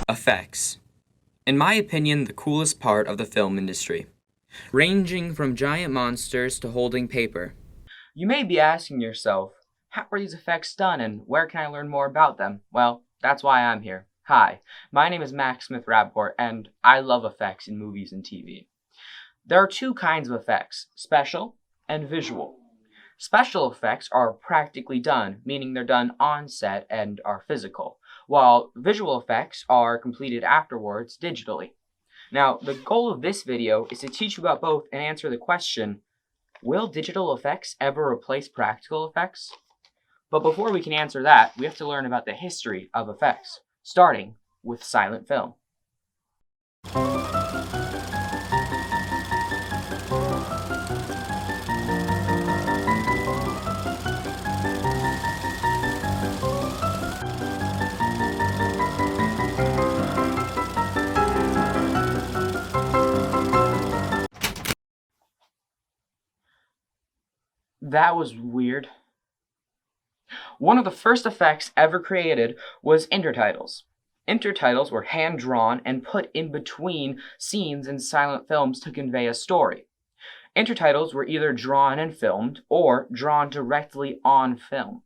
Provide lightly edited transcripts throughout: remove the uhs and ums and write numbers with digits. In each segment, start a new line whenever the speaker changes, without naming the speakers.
Effects. In my opinion, the coolest part of the film industry. Ranging from giant monsters to holding paper.
You may be asking yourself, how are these effects done and where can I learn more about them? Well, that's why I'm here. Hi, my name is Max Smith-Rapaport and I love effects in movies and TV. There are two kinds of effects, special and visual. Special effects are practically done, meaning they're done on set and are physical, while visual effects are completed afterwards digitally. Now, the goal of this video is to teach you about both and answer the question, will digital effects ever replace practical effects? But before we can answer that, we have to learn about the history of effects, starting with silent film. That was weird. One of the first effects ever created was intertitles. Intertitles were hand-drawn and put in between scenes in silent films to convey a story. Intertitles were either drawn and filmed or drawn directly on film.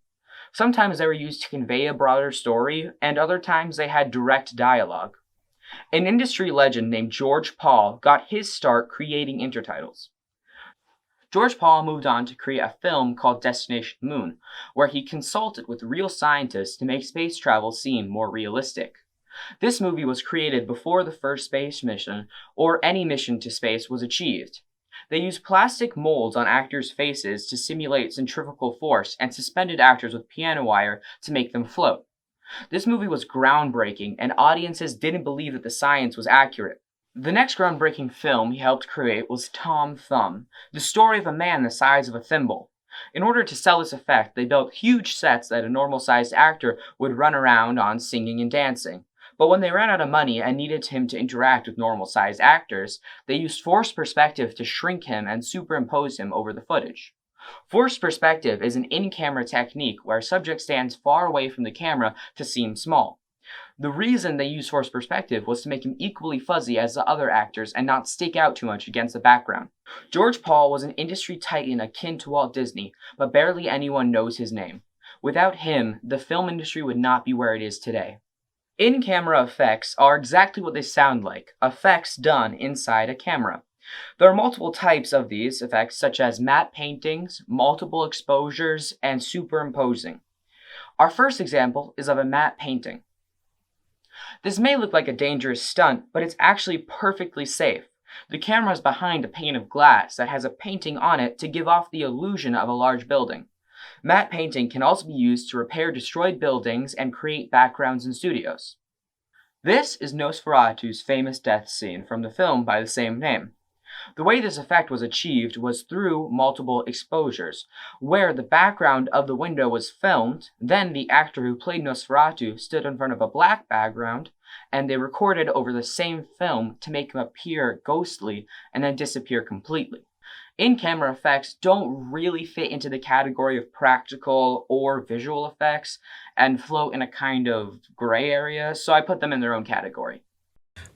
Sometimes they were used to convey a broader story, and other times they had direct dialogue. An industry legend named George Pal got his start creating intertitles. George Pal moved on to create a film called Destination Moon, where he consulted with real scientists to make space travel seem more realistic. This movie was created before the first space mission, or any mission to space, was achieved. They used plastic molds on actors' faces to simulate centrifugal force and suspended actors with piano wire to make them float. This movie was groundbreaking, and audiences didn't believe that the science was accurate. The next groundbreaking film he helped create was Tom Thumb, the story of a man the size of a thimble. In order to sell this effect, they built huge sets that a normal-sized actor would run around on singing and dancing. But when they ran out of money and needed him to interact with normal-sized actors, they used forced perspective to shrink him and superimpose him over the footage. Forced perspective is an in-camera technique where a subject stands far away from the camera to seem small. The reason they used forced perspective was to make him equally fuzzy as the other actors and not stick out too much against the background. George Pal was an industry titan akin to Walt Disney, but barely anyone knows his name. Without him, the film industry would not be where it is today. In-camera effects are exactly what they sound like, effects done inside a camera. There are multiple types of these effects, such as matte paintings, multiple exposures, and superimposing. Our first example is of a matte painting. This may look like a dangerous stunt, but it's actually perfectly safe. The camera is behind a pane of glass that has a painting on it to give off the illusion of a large building. Matte painting can also be used to repair destroyed buildings and create backgrounds in studios. This is Nosferatu's famous death scene from the film by the same name. The way this effect was achieved was through multiple exposures, where the background of the window was filmed, then the actor who played Nosferatu stood in front of a black background, and they recorded over the same film to make him appear ghostly and then disappear completely. In-camera effects don't really fit into the category of practical or visual effects and float in a kind of gray area, so I put them in their own category.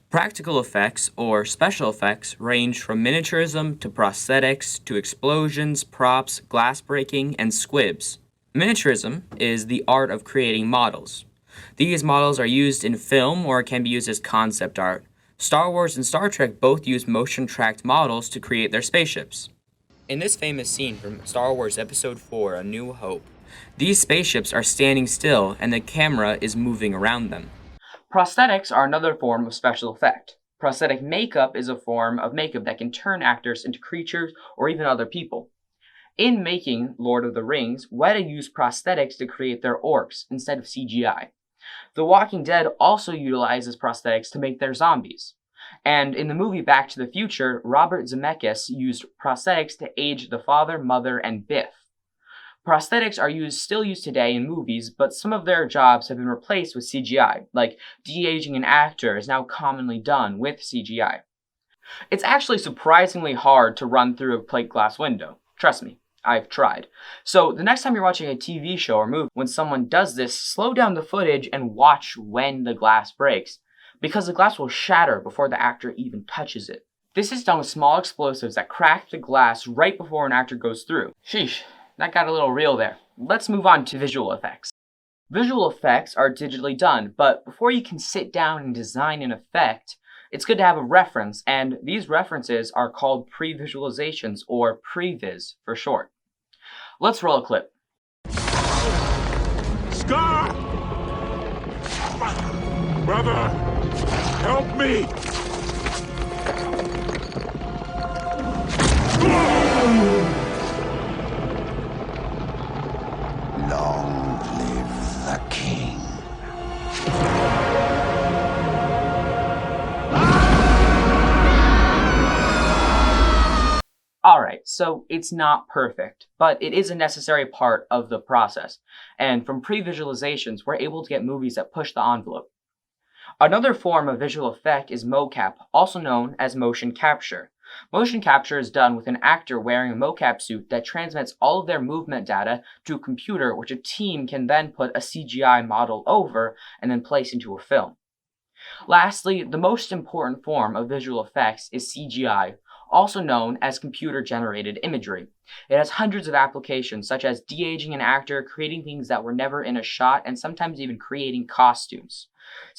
Practical effects, or special effects, range from miniaturism to prosthetics to explosions, props, glass breaking, and squibs. Miniaturism is the art of creating models. These models are used in film or can be used as concept art. Star Wars and Star Trek both use motion-tracked models to create their spaceships. In this famous scene from Star Wars Episode 4, A New Hope, these spaceships are standing still and the camera is moving around them.
Prosthetics are another form of special effect. Prosthetic makeup is a form of makeup that can turn actors into creatures or even other people. In making Lord of the Rings, Weta used prosthetics to create their orcs instead of CGI. The Walking Dead also utilizes prosthetics to make their zombies. And in the movie Back to the Future, Robert Zemeckis used prosthetics to age the father, mother, and Biff. Prosthetics are still used today in movies, but some of their jobs have been replaced with CGI, like de-aging an actor is now commonly done with CGI. It's actually surprisingly hard to run through a plate glass window. Trust me, I've tried. So the next time you're watching a TV show or movie, when someone does this, slow down the footage and watch when the glass breaks. because the glass will shatter before the actor even touches it. This is done with small explosives that crack the glass right before an actor goes through. Sheesh, that got a little real there. Let's move on to visual effects. Visual effects are digitally done, but before you can sit down and design an effect, it's good to have a reference, and these references are called pre-visualizations, or previs for short. Let's roll a clip.
Scar! Brother, help me!
Long live the king.
Alright, so it's not perfect, but it is a necessary part of the process, and from pre-visualizations, we're able to get movies that push the envelope. Another form of visual effect is mocap, also known as motion capture. Motion capture is done with an actor wearing a mocap suit that transmits all of their movement data to a computer, which a team can then put a CGI model over and then place into a film. Lastly, the most important form of visual effects is CGI, also known as computer-generated imagery. It has hundreds of applications, such as de-aging an actor, creating things that were never in a shot, and sometimes even creating costumes.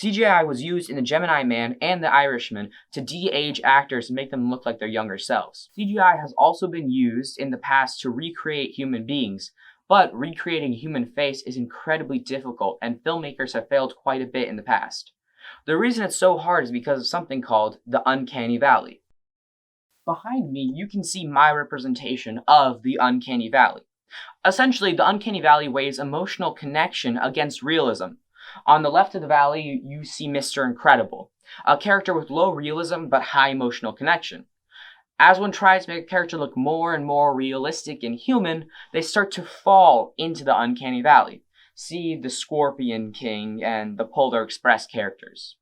CGI was used in The Gemini Man and The Irishman to de-age actors and make them look like their younger selves. CGI has also been used in the past to recreate human beings, but recreating a human face is incredibly difficult, and filmmakers have failed quite a bit in the past. The reason it's so hard is because of something called the uncanny valley. Behind me, you can see my representation of the uncanny valley. Essentially, the uncanny valley weighs emotional connection against realism. On the left of the valley, you see Mr. Incredible, a character with low realism but high emotional connection. As one tries to make a character look more and more realistic and human, they start to fall into the uncanny valley. See the Scorpion King and the Polar Express characters.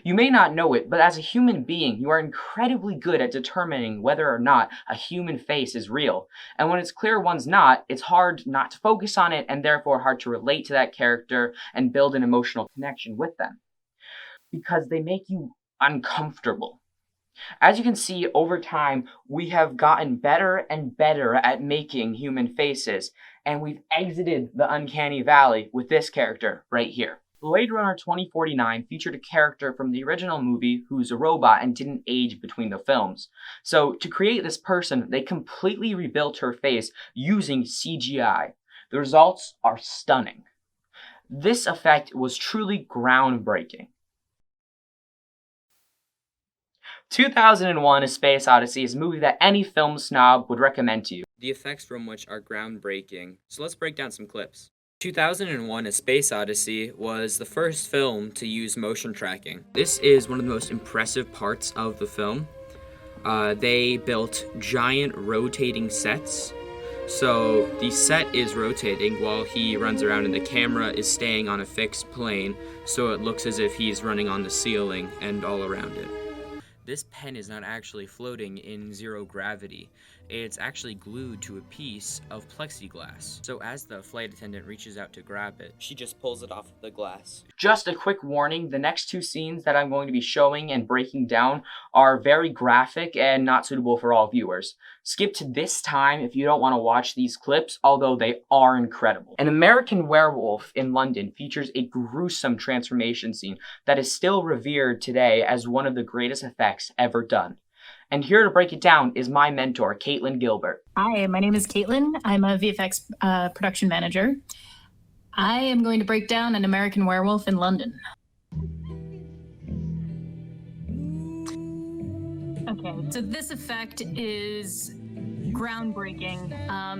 You may not know it, but as a human being, you are incredibly good at determining whether or not a human face is real. And when it's clear one's not, it's hard not to focus on it and therefore hard to relate to that character and build an emotional connection with them. Because they make you uncomfortable. As you can see, over time, we have gotten better and better at making human faces, and we've exited the uncanny valley with this character right here. Blade Runner 2049 featured a character from the original movie who's a robot and didn't age between the films. So to create this person, they completely rebuilt her face using CGI. The results are stunning. This effect was truly groundbreaking. 2001: A Space Odyssey is a movie that any film snob would recommend to you.
The effects from which are groundbreaking. So let's break down some clips. 2001: A Space Odyssey was the first film to use motion tracking. This is one of the most impressive parts of the film. They built giant rotating sets. So the set is rotating while he runs around and the camera is staying on a fixed plane, so it looks as if he's running on the ceiling and all around it. This pen is not actually floating in zero gravity. It's actually glued to a piece of plexiglass. So as the flight attendant reaches out to grab it, she just pulls it off of the glass.
Just a quick warning, the next two scenes that I'm going to be showing and breaking down are very graphic and not suitable for all viewers. Skip to this time if you don't want to watch these clips, although they are incredible. An American Werewolf in London features a gruesome transformation scene that is still revered today as one of the greatest effects ever done. And here to break it down is my mentor, Caitlin Gilbert.
Hi, my name is Caitlin. I'm a VFX production manager. I am going to break down An American Werewolf in London. Okay, so this effect is groundbreaking.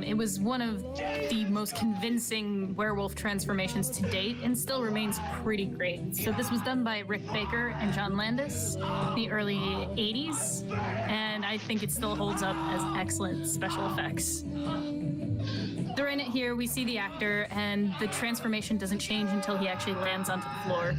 It was one of the most convincing werewolf transformations to date and still remains pretty great. So this was done by Rick Baker and John Landis in the early 80s, and I think it still holds up as excellent special effects. During it here, we see the actor, and the transformation doesn't change until he actually lands onto the floor.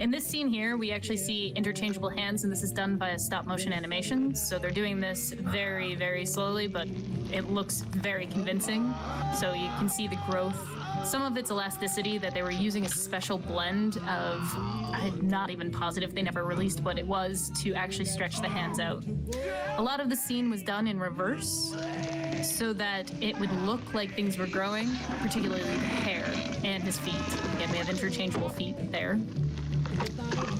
In this scene here, we actually see interchangeable hands, and this is done by a stop-motion animation. So they're doing this very, very slowly, but it looks very convincing. So you can see the growth. Some of its elasticity that they were using a special blend of, I'm not even positive, they never released what it was, to actually stretch the hands out. A lot of the scene was done in reverse so that it would look like things were growing, particularly the hair and his feet. Again, we have interchangeable feet there.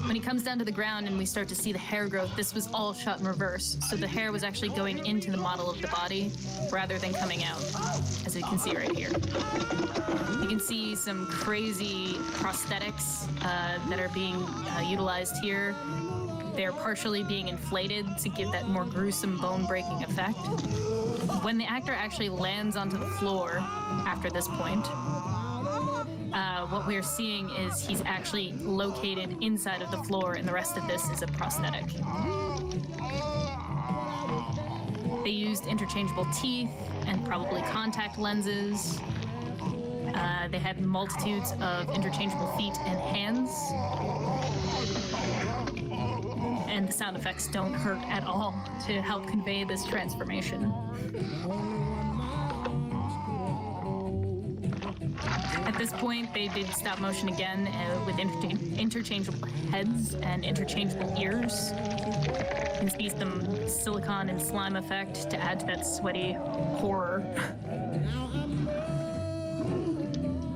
When he comes down to the ground and we start to see the hair growth, this was all shot in reverse. So the hair was actually going into the model of the body rather than coming out, as you can see right here. You can see some crazy prosthetics that are being utilized here. They're partially being inflated to give that more gruesome bone-breaking effect. When the actor actually lands onto the floor after this point, what we're seeing is he's actually located inside of the floor, and the rest of this is a prosthetic. They used interchangeable teeth and probably contact lenses. They had multitudes of interchangeable feet and hands. And the sound effects don't hurt at all to help convey this transformation. At this point, they did stop motion again with interchangeable heads and interchangeable ears. You can see some silicone and slime effect to add to that sweaty horror.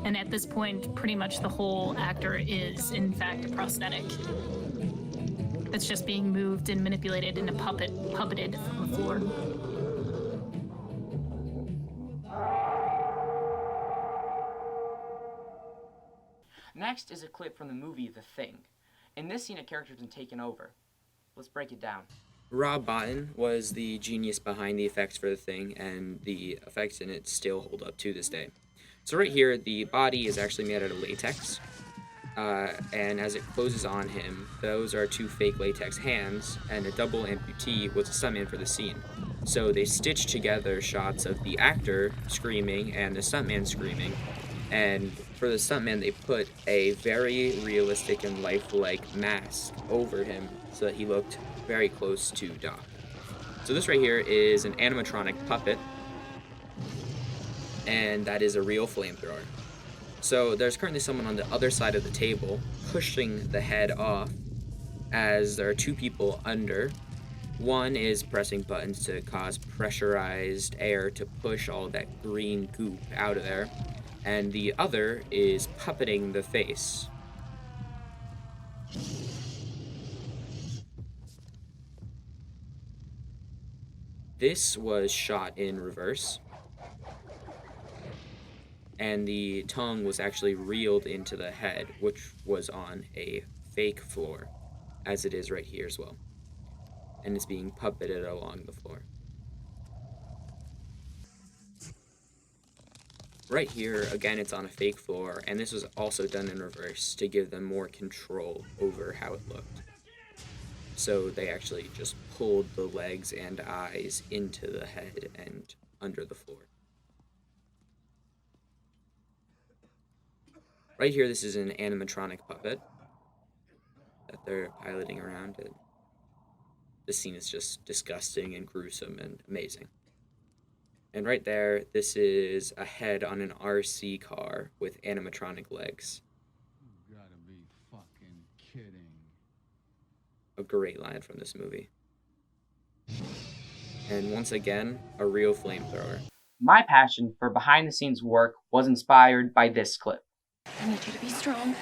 And at this point, pretty much the whole actor is, in fact, a prosthetic that's just being moved and manipulated and puppeted from the floor.
Next is a clip from the movie The Thing. In this scene, a character's been taken over. Let's break it down.
Rob Bottin was the genius behind the effects for The Thing, and the effects in it still hold up to this day. So right here, the body is actually made out of latex, and as it closes on him, those are two fake latex hands, and a double amputee was a stuntman for the scene. So they stitched together shots of the actor screaming and the stuntman screaming, and for the stuntman, they put a very realistic and lifelike mask over him so that he looked very close to Doc. So this right here is an animatronic puppet, and that is a real flamethrower. So there's currently someone on the other side of the table pushing the head off, as there are two people under. One is pressing buttons to cause pressurized air to push all that green goop out of there, and the other is puppeting the face. This was shot in reverse, and the tongue was actually reeled into the head, which was on a fake floor, as it is right here as well, and it's being puppeted along the floor. Right here, again, it's on a fake floor, and this was also done in reverse to give them more control over how it looked. So they actually just pulled the legs and eyes into the head and under the floor. Right here, this is an animatronic puppet that they're piloting around. This scene is just disgusting and gruesome and amazing. And right there, this is a head on an RC car with animatronic legs.
You gotta be fucking kidding.
A great line from this movie. And once again, a real flamethrower.
My passion for behind-the-scenes work was inspired by this clip.
I need you to be strong.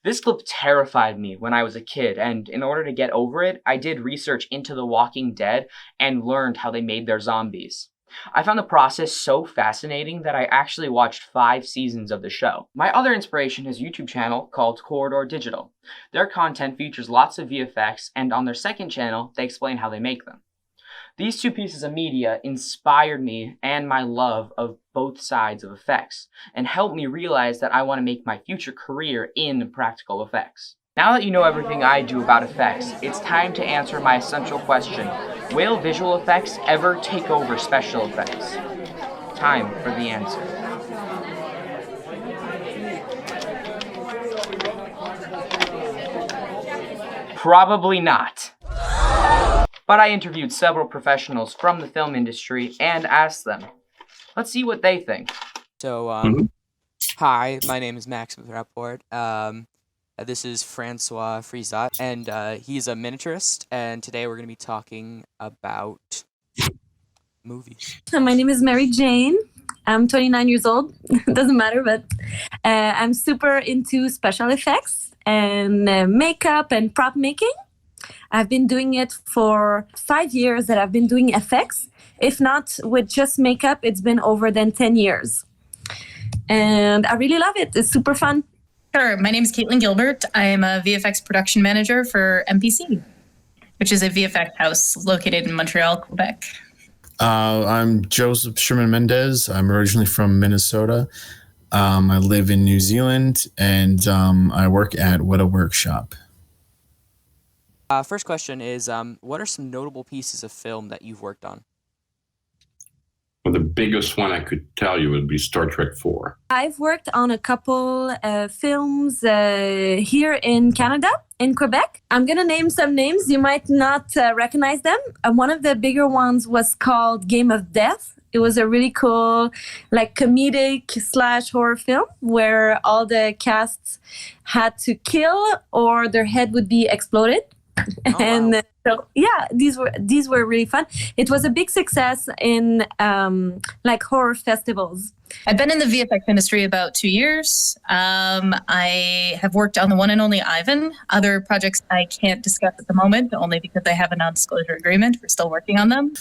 This clip terrified me when I was a kid, and in order to get over it, I did research into The Walking Dead and learned how they made their zombies. I found the process so fascinating that I actually watched 5 seasons of the show. My other inspiration is a YouTube channel called Corridor Digital. Their content features lots of VFX, and on their second channel, they explain how they make them. These two pieces of media inspired me and my love of both sides of effects, and helped me realize that I want to make my future career in practical effects. Now that you know everything I do about effects, it's time to answer my essential question. Will visual effects ever take over special effects? Time for the answer. Probably not. But I interviewed several professionals from the film industry and asked them. Let's see what they think.
So, hi, my name is Max Smith-Rapaport. This is Francois Frizat, and he's a miniaturist, and today we're going to be talking about movies.
My name is Mary Jane. I'm 29 years old. Doesn't matter, but I'm super into special effects and makeup and prop making. I've been doing it for 5 years that I've been doing effects. If not with just makeup, it's been over than 10 years. And I really love it. It's super fun.
Sure. My name is Caitlin Gilbert. I am a VFX production manager for MPC, which is a VFX house located in Montreal, Quebec.
I'm Joseph Sherman-Mendez. I'm originally from Minnesota. I live in New Zealand, and I work at What a Workshop.
First question is, what are some notable pieces of film that you've worked on?
Well, the biggest one I could tell you would be Star Trek 4.
I've worked on a couple films here in Canada, in Quebec. I'm going to name some names. You might not recognize them. One of the bigger ones was called Game of Death. It was a really cool, like, comedic / horror film where all the casts had to kill or their head would be exploded.
Oh,
And
wow.
so, yeah, these were really fun. It was a big success in like horror festivals.
I've been in the VFX industry about 2 years. I have worked on the one and only Ivan. Other projects I can't discuss at the moment, only because I have a non-disclosure agreement. We're still working on them.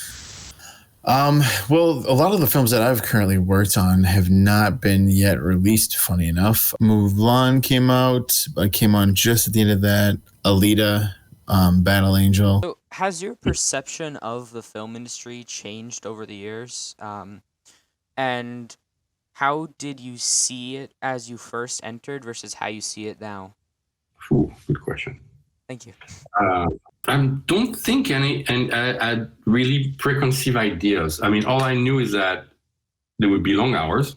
Well, a lot of the films that I've currently worked on have not been yet released, funny enough. Mulan came out. I came on just at the end of that. Alita, Battle Angel.
So, has your perception of the film industry changed over the years? And how did you see it as you first entered versus how you see it now?
Ooh, good question.
Thank you.
I don't think I had really preconceived ideas. I mean, all I knew is that there would be long hours.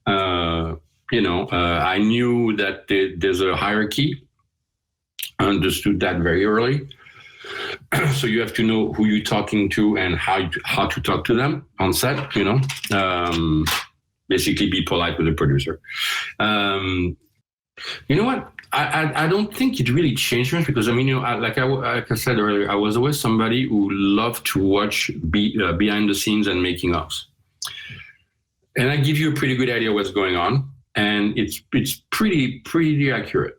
I knew that there's a hierarchy. I understood that very early. So you have to know who you're talking to and how to talk to them on set, basically be polite with the producer. You know what? I don't think it really changed much because, like I said earlier, I was always somebody who loved to watch behind the scenes and making ofs. And I give you a pretty good idea what's going on. And it's pretty accurate.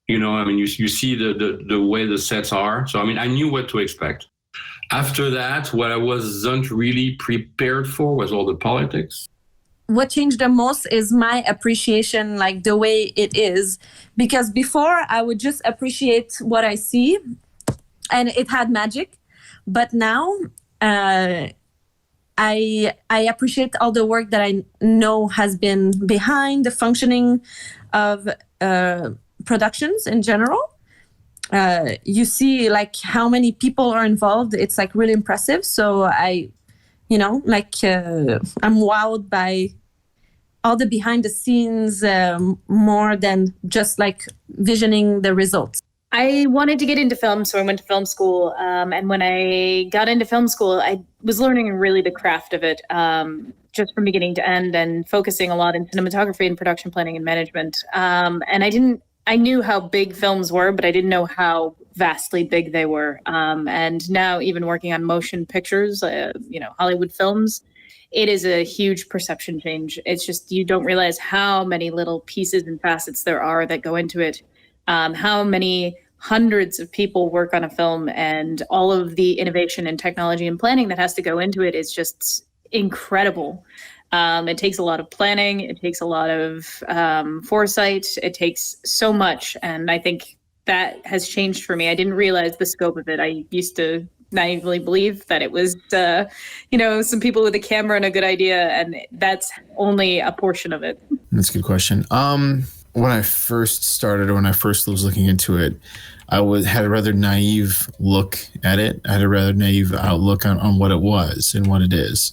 You see the way the sets are. So, I knew what to expect. After that, what I wasn't really prepared for was all the politics.
What changed the most is my appreciation, like the way it is. Because before I would just appreciate what I see and it had magic. But now I appreciate all the work that I know has been behind the functioning of productions in general. You see like how many people are involved. It's like really impressive. So I'm wowed by all the behind the scenes more than just like visioning the results.
I wanted to get into film, so I went to film school. And when I got into film school, I was learning really the craft of it, just from beginning to end, and focusing a lot in cinematography and production planning and management. And I knew how big films were, but I didn't know how vastly big they were. And now even working on motion pictures, Hollywood films, it is a huge perception change. It's just, you don't realize how many little pieces and facets there are that go into it. How many hundreds of people work on a film, and all of the innovation and technology and planning that has to go into it is just incredible. It takes a lot of planning. It takes a lot of foresight. It takes so much. And I think that has changed for me. I didn't realize the scope of it. I used to naively believe that it was, some people with a camera and a good idea. And that's only a portion of it.
That's a good question. When I first started, or when I first was looking into it, I had a rather naive look at it. I had a rather naive outlook on what it was and what it is.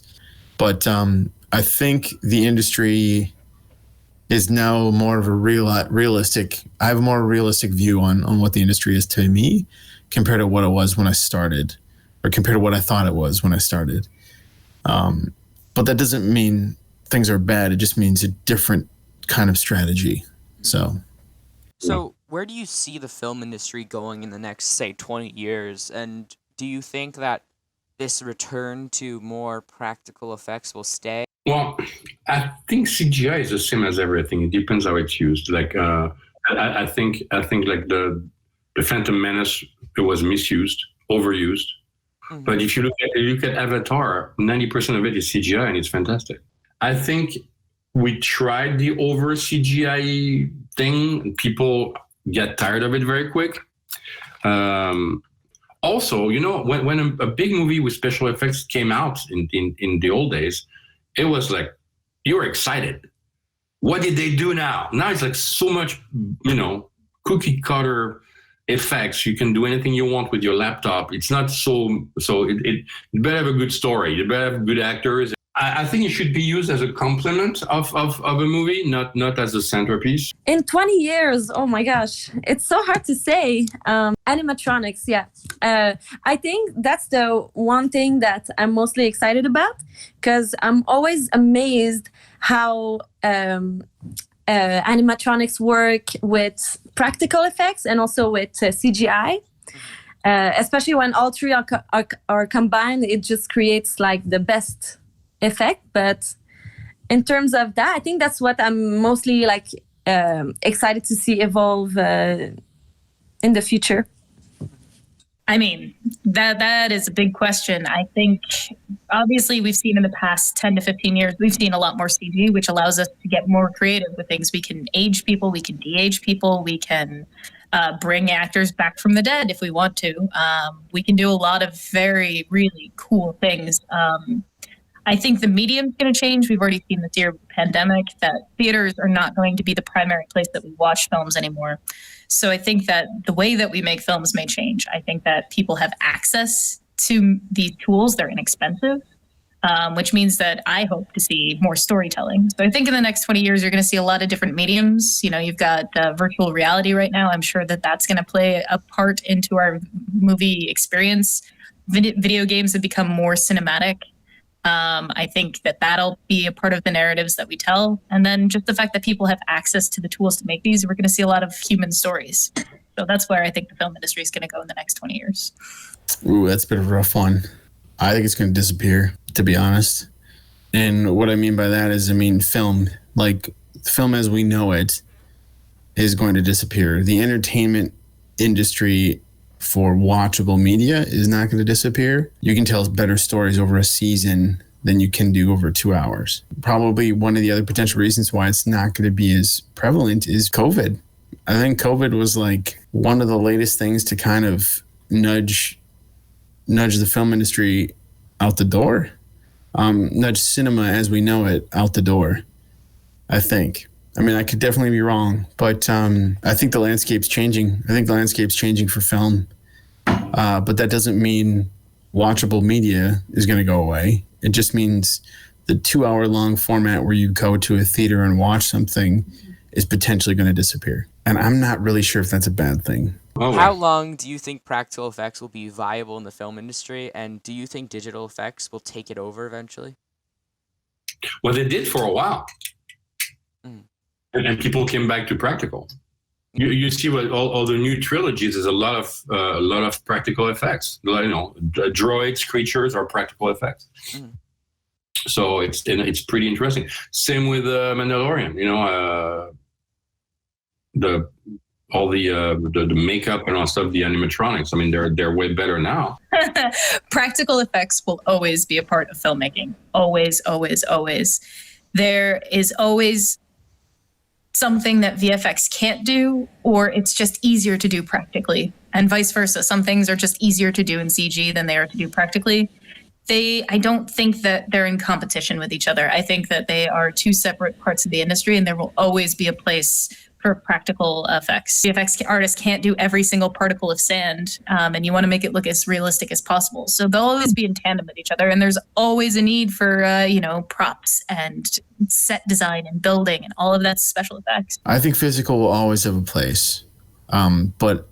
But I think the industry is now more of a realistic. I have a more realistic view on what the industry is to me compared to what it was when I started, or compared to what I thought it was when I started. But that doesn't mean things are bad. It just means a different kind of strategy. So
where do you see the film industry going in the next, say, 20 years? And do you think that this return to more practical effects will stay?
Well, I think CGI is the same as everything. It depends how it's used. Like, I think like the Phantom Menace, it was misused, overused. Mm-hmm. But if you look at Avatar, 90% of it is CGI, and it's fantastic. I think we tried the over CGI thing, and people get tired of it very quick. Also, when a big movie with special effects came out in the old days, it was like, you were excited. What did they do now? Now it's like so much, cookie cutter effects. You can do anything you want with your laptop. It's not so it better have a good story. It better have good actors. I think it should be used as a complement of a movie, not as a centerpiece.
In 20 years, oh my gosh, it's so hard to say. Animatronics, yeah. I think that's the one thing that I'm mostly excited about, because I'm always amazed how animatronics work with practical effects and also with CGI. Especially when all three are combined, it just creates like the best effect. But in terms of that, I think that's what I'm mostly like excited to see evolve in the future.
I mean, that is a big question. I think obviously we've seen in the past 10 to 15 years, we've seen a lot more CG, which allows us to get more creative with things. We can age people, we can de-age people, we can bring actors back from the dead if we want to. We can do a lot of very, really cool things. I think the medium's going to change. We've already seen this year with the pandemic that theaters are not going to be the primary place that we watch films anymore. So I think that the way that we make films may change. I think that people have access to these tools. They're inexpensive, which means that I hope to see more storytelling. So I think in the next 20 years, you're going to see a lot of different mediums. You've got virtual reality right now. I'm sure that that's going to play a part into our movie experience. Video games have become more cinematic. I think that that'll be a part of the narratives that we tell. And then just the fact that people have access to the tools to make these, we're going to see a lot of human stories. So that's where I think the film industry is going to go in the next 20 years.
Ooh, that's been a rough one. I think it's going to disappear, to be honest. And what I mean by that is, film as we know it is going to disappear. The entertainment industry for watchable media is not going to disappear. You can tell better stories over a season than you can do over 2 hours. Probably one of the other potential reasons why it's not going to be as prevalent is COVID. I think COVID was like one of the latest things to kind of nudge the film industry out the door, nudge cinema as we know it out the door, I think. I could definitely be wrong, but I think the landscape's changing. I think the landscape's changing for film, but that doesn't mean watchable media is going to go away. It just means the 2 hour long format where you go to a theater and watch something is potentially going to disappear. And I'm not really sure if that's a bad thing.
How long do you think practical effects will be viable in the film industry? And do you think digital effects will take it over eventually?
Well, they did for a while. And people came back to practical. You see what all the new trilogies is a lot of practical effects. Droids, creatures are practical effects. So it's pretty interesting. Same with Mandalorian. The makeup and all stuff, the animatronics. They're way better now.
Practical effects will always be a part of filmmaking. Always, always, always. There is always something that VFX can't do, or it's just easier to do practically, and vice versa. Some things are just easier to do in CG than they are to do practically. I don't think that they're in competition with each other. I think that they are two separate parts of the industry, and there will always be a place for practical effects. VFX artists can't do every single particle of sand, and you want to make it look as realistic as possible. So they'll always be in tandem with each other, and there's always a need for, props and set design and building and all of that special effects.
I think physical will always have a place, but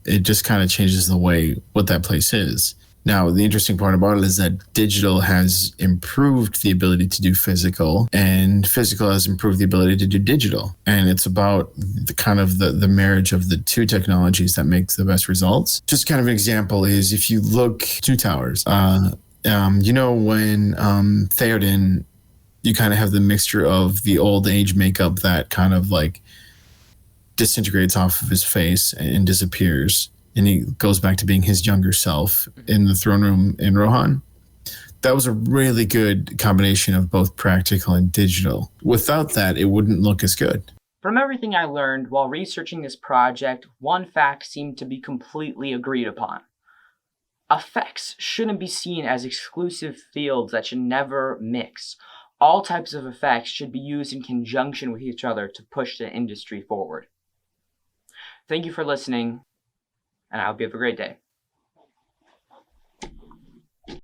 it just kind of changes the way what that place is. Now, the interesting part about it is that digital has improved the ability to do physical, and physical has improved the ability to do digital. And it's about the marriage of the two technologies that makes the best results. Just kind of an example is if you look Two Towers, when Theoden, you kind of have the mixture of the old age makeup that kind of like disintegrates off of his face and disappears. And he goes back to being his younger self in the throne room in Rohan. That was a really good combination of both practical and digital. Without that, it wouldn't look as good.
From everything I learned while researching this project, one fact seemed to be completely agreed upon. Effects shouldn't be seen as exclusive fields that should never mix. All types of effects should be used in conjunction with each other to push the industry forward. Thank you for listening, and I hope you have a great day.